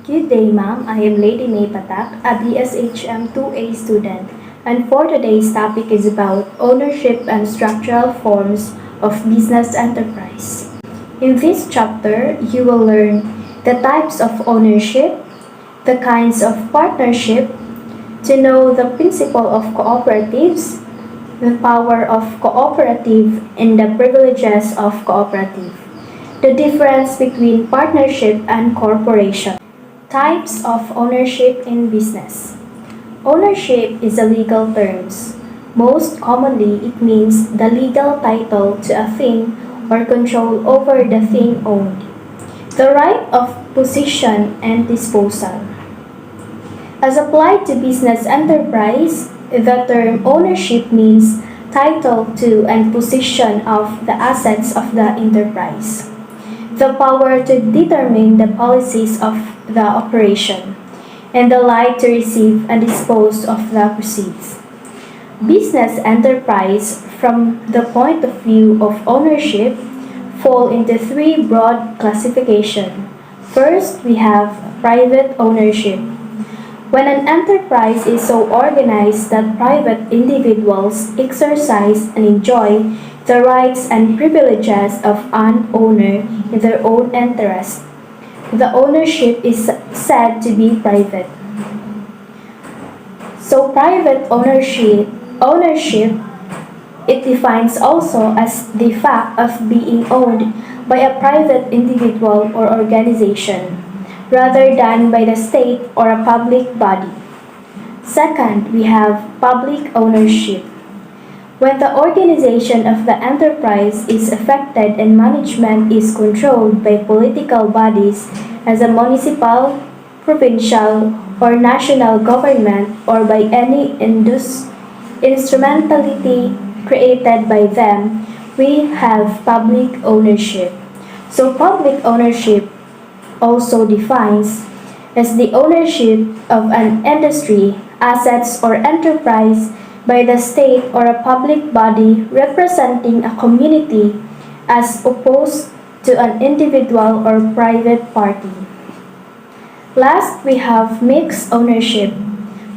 Good day, ma'am. I am Lady May Patak, a BSHM 2A student, and for today's topic is about ownership and structural forms of business enterprise. In this chapter, you will learn the types of ownership, the kinds of partnership, to know the principle of cooperatives, the power of cooperative, and the privileges of cooperative, the difference between partnership and corporation. Types of ownership in business. Ownership is a legal term. Most commonly, it means the legal title to a thing or control over the thing owned. The right of possession and disposal. As applied to business enterprise, the term ownership means title to and possession of the assets of the enterprise. The power to determine the policies of the operation, and the right to receive and dispose of the proceeds. Business enterprise, from the point of view of ownership, fall into three broad classifications. First, we have private ownership. When an enterprise is so organized that private individuals exercise and enjoy the rights and privileges of an owner in their own interest, the ownership is said to be private. So private ownership, it defines also as the fact of being owned by a private individual or organization, rather than by the state or a public body. Second, we have public ownership. When the organization of the enterprise is affected and management is controlled by political bodies as a municipal, provincial, or national government, or by any instrumentality created by them, we have public ownership. So public ownership also defines as the ownership of an industry, assets, or enterprise by the state or a public body representing a community as opposed to an individual or private party. Last, we have mixed ownership.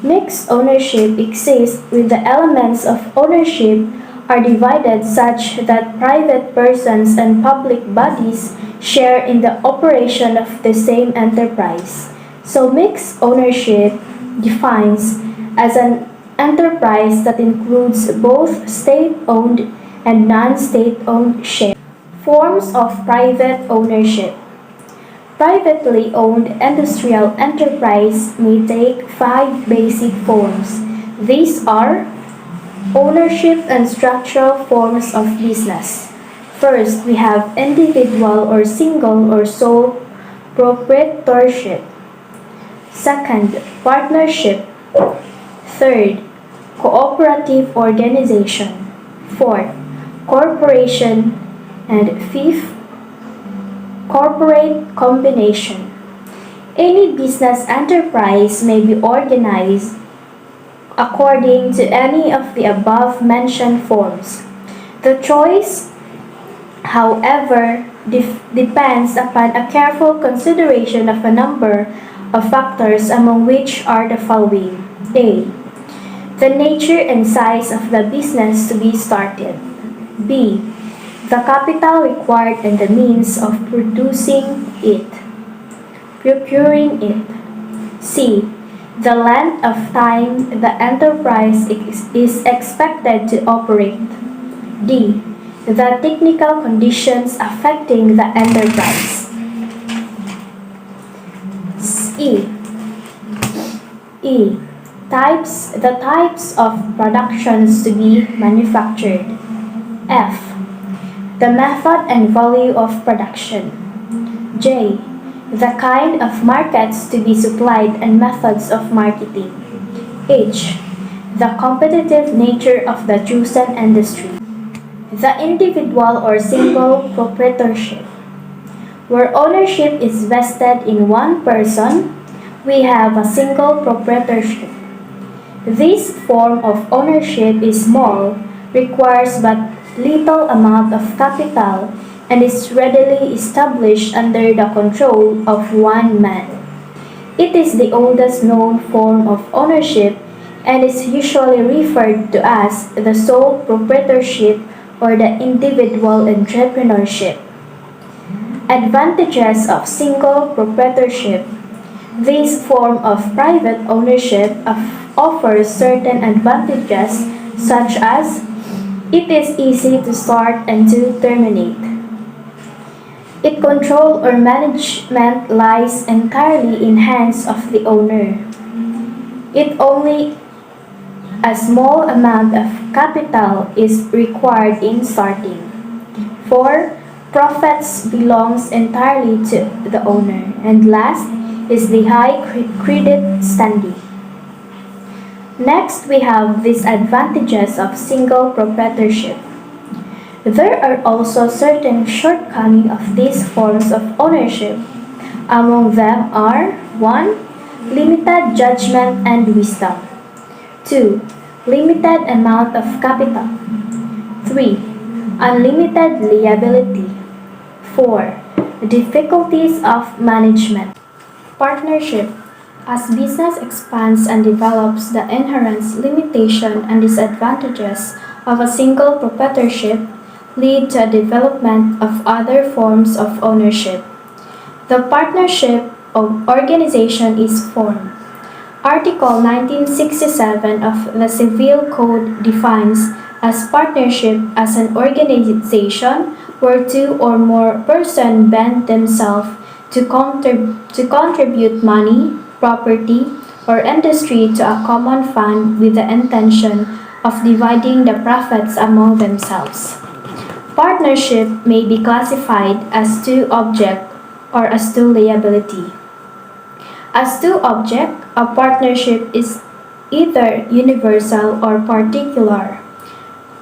Mixed ownership exists when the elements of ownership are divided such that private persons and public bodies share in the operation of the same enterprise. So mixed ownership defines as an enterprise that includes both state-owned and non-state-owned shares. Forms of private ownership. Privately owned industrial enterprise may take 5 basic forms. These are ownership and structural forms of business. First, we have individual or single or sole proprietorship. Second, partnership. Third, cooperative organization. Fourth, corporation. And fifth, corporate combination. Any business enterprise may be organized according to any of the above mentioned forms. The choice, however, depends upon a careful consideration of a number of factors, among which are the following. A. The nature and size of the business to be started. B. The capital required and the means of producing it, procuring it. C. The length of time the enterprise is expected to operate. D. The technical conditions affecting the enterprise. E. E. The types of productions to be manufactured. F. The method and value of production. J. The kind of markets to be supplied and methods of marketing. H. The competitive nature of the chosen industry. The individual or single proprietorship. Where ownership is vested in one person, we have a single proprietorship. This form of ownership is small, requires but little amount of capital, and is readily established under the control of one man. It is the oldest known form of ownership and is usually referred to as the sole proprietorship or the individual entrepreneurship. Advantages of single proprietorship. This form of private ownership offers certain advantages such as it is easy to start and to terminate. Its control or management lies entirely in hands of the owner. It only a small amount of capital is required in starting. 4. Profits belongs entirely to the owner. And last is the high credit standing. Next, we have disadvantages of single proprietorship. There are also certain shortcomings of these forms of ownership. Among them are 1. Limited judgment and wisdom. 2. Limited amount of capital. 3. Unlimited liability. 4. Difficulties of management. Partnership. As business expands and develops, the inherent limitation and disadvantages of a single proprietorship lead to a development of other forms of ownership. The partnership of organization is formed. Article 1967 of the Civil Code defines as partnership as an organization where two or more persons bend themselves to contribute money, property, or industry to a common fund with the intention of dividing the profits among themselves. Partnership may be classified as to object or as to liability. As to object, a partnership is either universal or particular.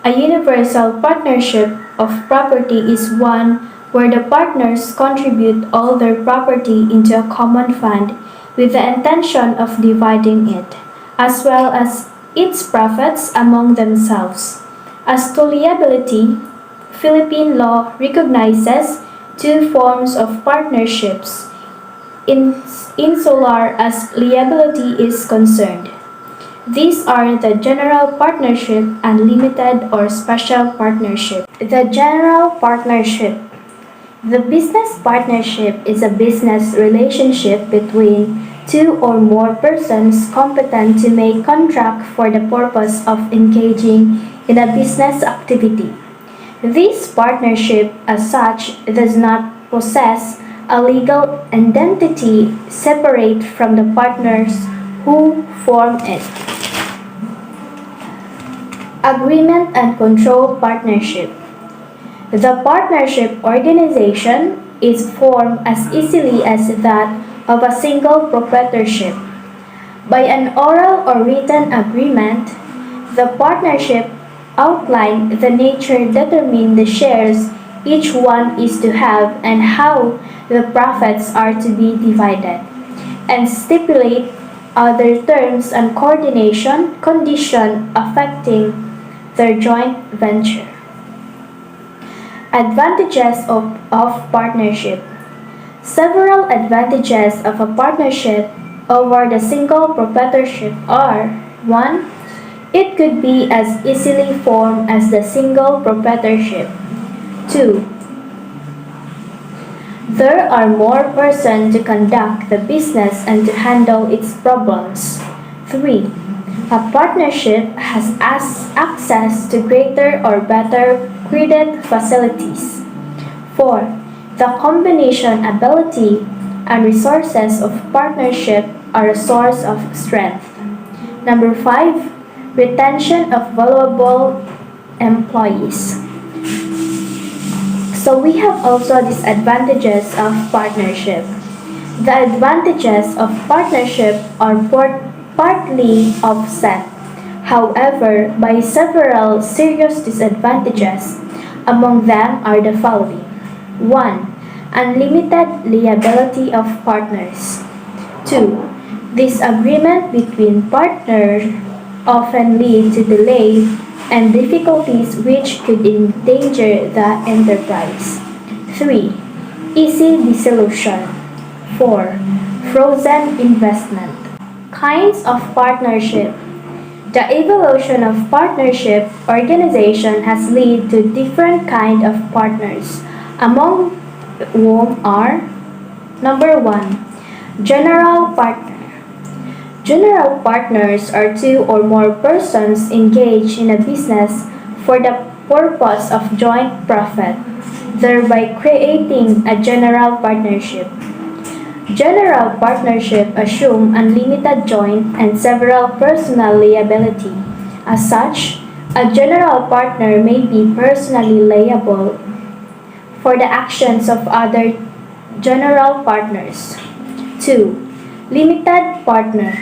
A universal partnership of property is one where the partners contribute all their property into a common fund with the intention of dividing it, as well as its profits among themselves. As to liability, Philippine law recognizes two forms of partnerships insofar as liability is concerned. These are the general partnership and limited or special partnership. The general partnership. The business partnership is a business relationship between two or more persons competent to make contract for the purpose of engaging in a business activity. This partnership, as such, does not possess a legal identity separate from the partners who form it. Agreement and control partnership. The partnership organization is formed as easily as that of a single proprietorship. By an oral or written agreement, the partnership outline the nature, determine the shares each one is to have and how the profits are to be divided, and stipulate other terms and coordination conditions affecting their joint venture. Advantages of partnership. Several advantages of a partnership over the single proprietorship are 1. It could be as easily formed as the single proprietorship. 2. There are more persons to conduct the business and to handle its problems. 3. A partnership has access to greater or better credit facilities. 4. The combination ability and resources of partnership are a source of strength. Number 5. Retention of valuable employees. So we have also disadvantages of partnership. The advantages of partnership are partly offset, however, by several serious disadvantages. Among them are the following. 1. Unlimited liability of partners. 2. Disagreement between partners often lead to delay and difficulties which could endanger the enterprise. 3. Easy dissolution. 4. Frozen investment. Kinds of partnership. The evolution of partnership organization has led to different kind of partners, among whom are: number 1, general partner. General partners are two or more persons engaged in a business for the purpose of joint profit, thereby creating a general partnership. General partnership assume unlimited joint and several personal liability. As such, a general partner may be personally liable for the actions of other general partners. 2. Limited partner.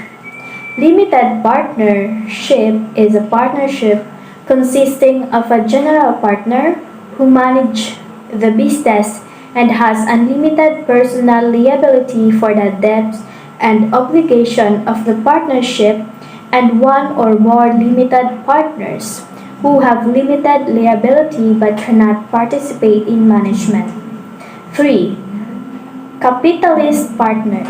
Limited partnership is a partnership consisting of a general partner who manages the business and has unlimited personal liability for the debts and obligation of the partnership, and one or more limited partners who have limited liability but cannot participate in management. 3. Capitalist partner.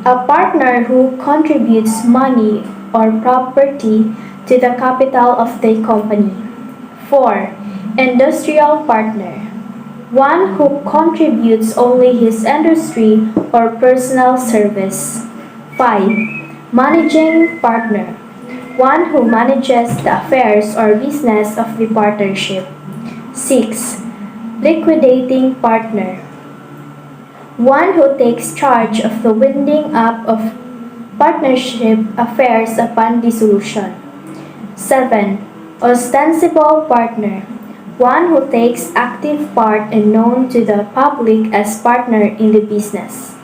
A partner who contributes money or property to the capital of the company. 4. Industrial partner. One who contributes only his industry or personal service. 5. Managing partner. One who manages the affairs or business of the partnership. 6. Liquidating partner. One who takes charge of the winding up of partnership affairs upon dissolution. 7. Ostensible partner. One who takes active part and known to the public as partner in the business.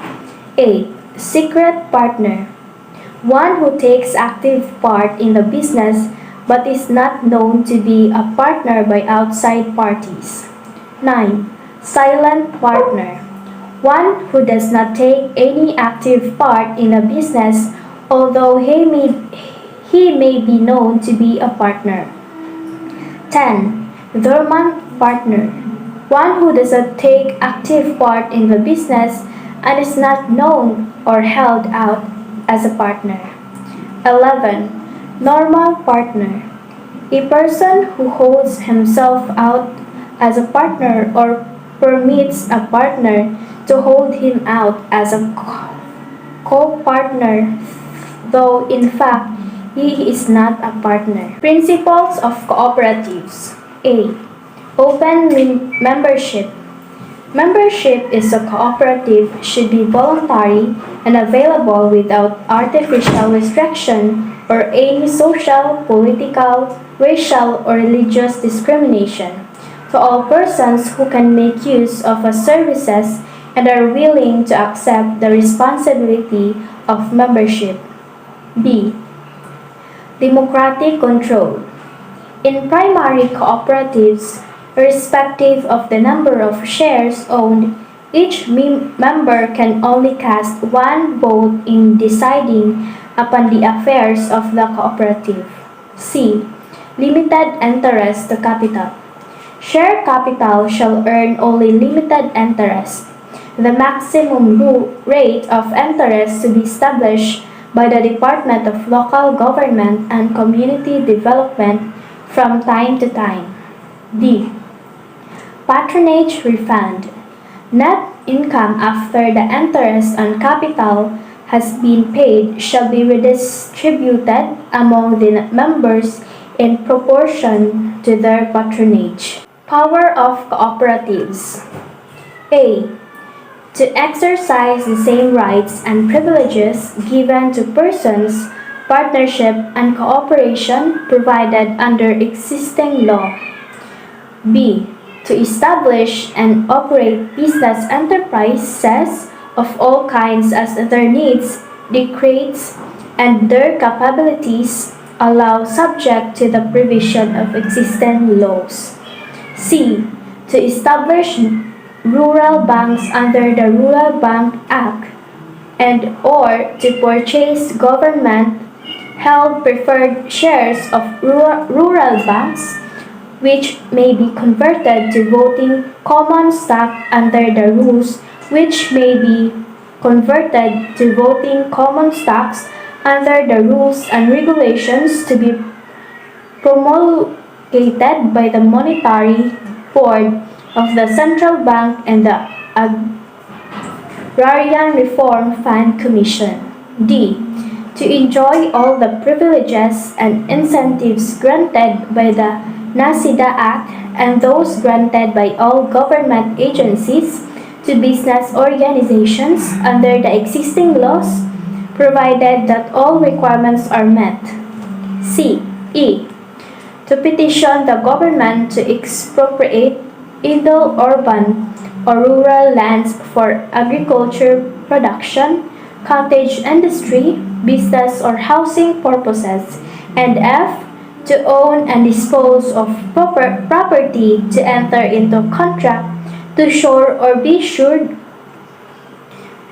8. Secret partner. One who takes active part in the business but is not known to be a partner by outside parties. 9. Silent partner. One who does not take any active part in a business although he may be known to be a partner. 10. Dormant partner. One who does not take active part in the business and is not known or held out as a partner. 11. Normal partner. A person who holds himself out as a partner or permits a partner to hold him out as a co-partner, though in fact he is not a partner. Principles of cooperatives. A. Open membership. Membership is a cooperative should be voluntary and available without artificial restriction or any social, political, racial, or religious discrimination to all persons who can make use of our services and are willing to accept the responsibility of membership. B. Democratic control. In primary cooperatives, irrespective of the number of shares owned, each member can only cast one vote in deciding upon the affairs of the cooperative. C. Limited interest to capital. Share capital shall earn only limited interest. The maximum rate of interest to be established by the Department of Local Government and Community Development from time to time. D. Patronage refund. Net income after the interest on capital has been paid shall be redistributed among the members in proportion to their patronage. Power of cooperatives. A. To exercise the same rights and privileges given to persons, partnership, and cooperation provided under existing law. B. To establish and operate business enterprises of all kinds as their needs, dictates, and their capabilities allow subject to the provision of existing laws. C. To establish rural banks under the Rural Bank Act and or to purchase government held preferred shares of rural banks which may be converted to voting common stock under the rules which may be converted to voting common stocks under the rules and regulations to be promulgated by the Monetary Board of the Central Bank and the Agrarian Reform Fund Commission. D. To enjoy all the privileges and incentives granted by the NASIDA Act and those granted by all government agencies to business organizations under the existing laws, provided that all requirements are met. E. To petition the government to expropriate idle urban or rural lands for agriculture production, cottage industry, business or housing purposes, and F. To own and dispose of property, to enter into contract, to shore or be shored,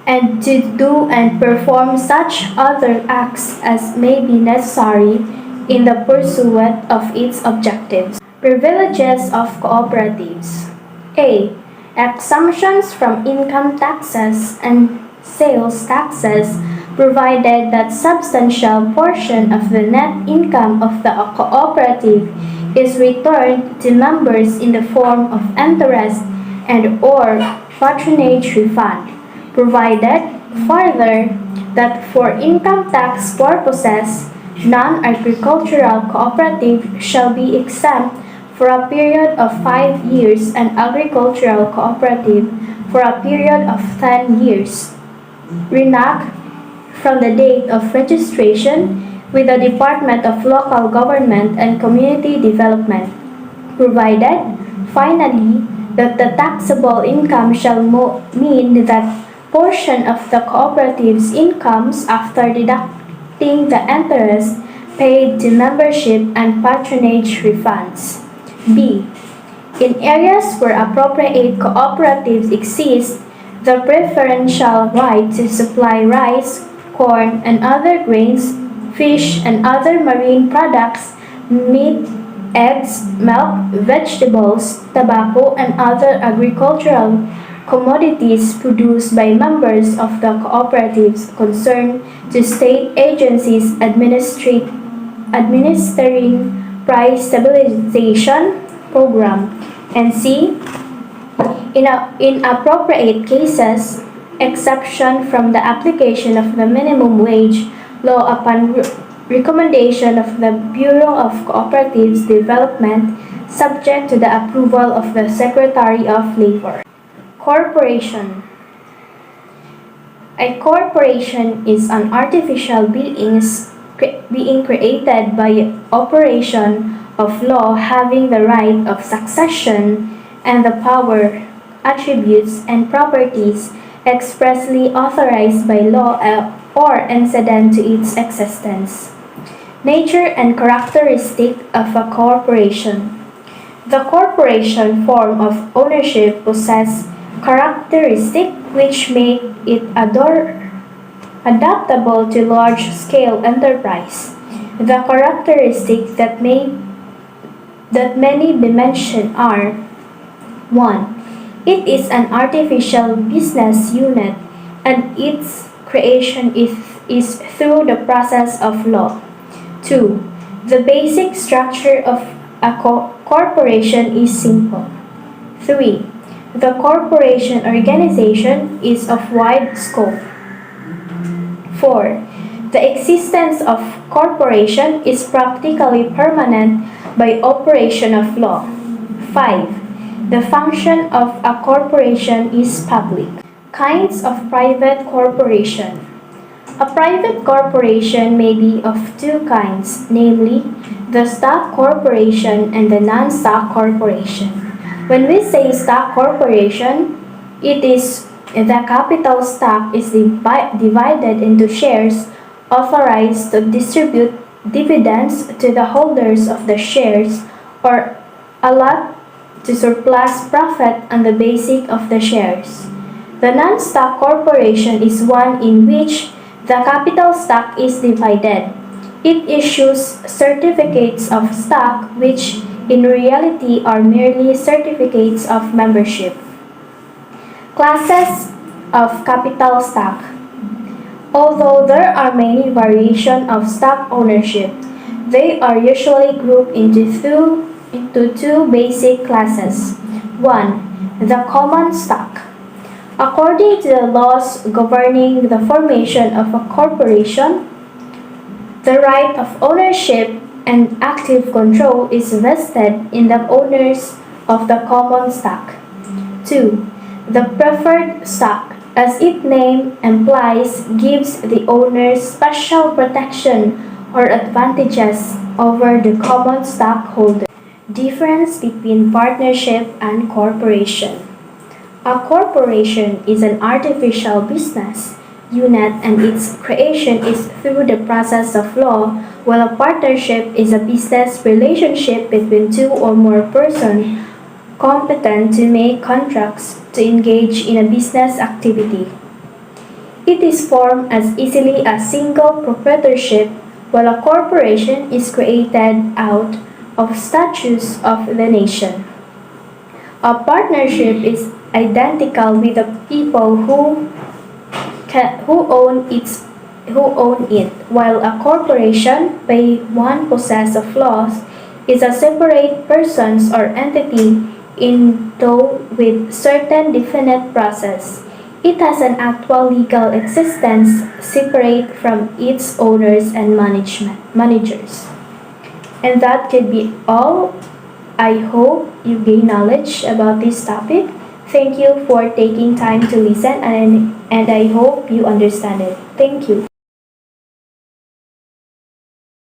and to do and perform such other acts as may be necessary in the pursuit of its objectives. Privileges of cooperatives. A. Exemptions from income taxes and sales taxes, provided that substantial portion of the net income of the cooperative is returned to members in the form of interest and or patronage refund, provided further that for income tax purposes, non-agricultural cooperative shall be exempt for a period of 5 years and agricultural cooperative for a period of 10 years. RENAC from the date of registration with the Department of Local Government and Community Development, provided, finally, that the taxable income shall mean that portion of the cooperative's incomes after deducting the interest paid to membership and patronage refunds. B. In areas where appropriate cooperatives exist, the preferential right to supply rice, corn, and other grains, fish, and other marine products, meat, eggs, milk, vegetables, tobacco, and other agricultural commodities produced by members of the cooperatives concerned to state agencies administering price stabilization program. And C. In appropriate cases, exception from the application of the minimum wage law upon recommendation of the Bureau of Cooperatives Development, subject to the approval of the Secretary of Labor. Corporation. A corporation is an artificial being created by operation of law having the right of succession and the power, attributes, and properties expressly authorized by law or incident to its existence. Nature and characteristic of a corporation. The corporation form of ownership possesses characteristics which make it adaptable to large-scale enterprise. The characteristics that many be mentioned are: 1. It is an artificial business unit and its creation is through the process of law. 2. The basic structure of a corporation is simple. 3. The corporation organization is of wide scope. 4. The existence of corporation is practically permanent by operation of law. 5. The function of a corporation is public. Kinds of private corporation. A private corporation may be of two kinds, namely, the stock corporation and the non-stock corporation. When we say stock corporation, it is the capital stock is divided into shares authorized to distribute dividends to the holders of the shares or allot to surplus profit on the basis of the shares. The non-stock corporation is one in which the capital stock is divided. It issues certificates of stock which in reality are merely certificates of membership. Classes of capital stock. Although there are many variations of stock ownership, they are usually grouped into two basic classes. 1. The common stock. According to the laws governing the formation of a corporation, the right of ownership and active control is vested in the owners of the common stock. 2. The preferred stock, as its name implies, gives the owners special protection or advantages over the common stockholder. Difference between partnership and corporation. A corporation is an artificial business unit and its creation is through the process of law, while a partnership is a business relationship between two or more persons competent to make contracts to engage in a business activity. It is formed as easily as single proprietorship, while a corporation is created out of statutes of the nation. A partnership is identical with the people who own it, while a corporation, by one process of laws, is a separate persons or entity endowed with certain definite process. It has an actual legal existence separate from its owners and managers. And that could be all. I hope you gain knowledge about this topic. Thank you for taking time to listen and I hope you understand it. Thank you.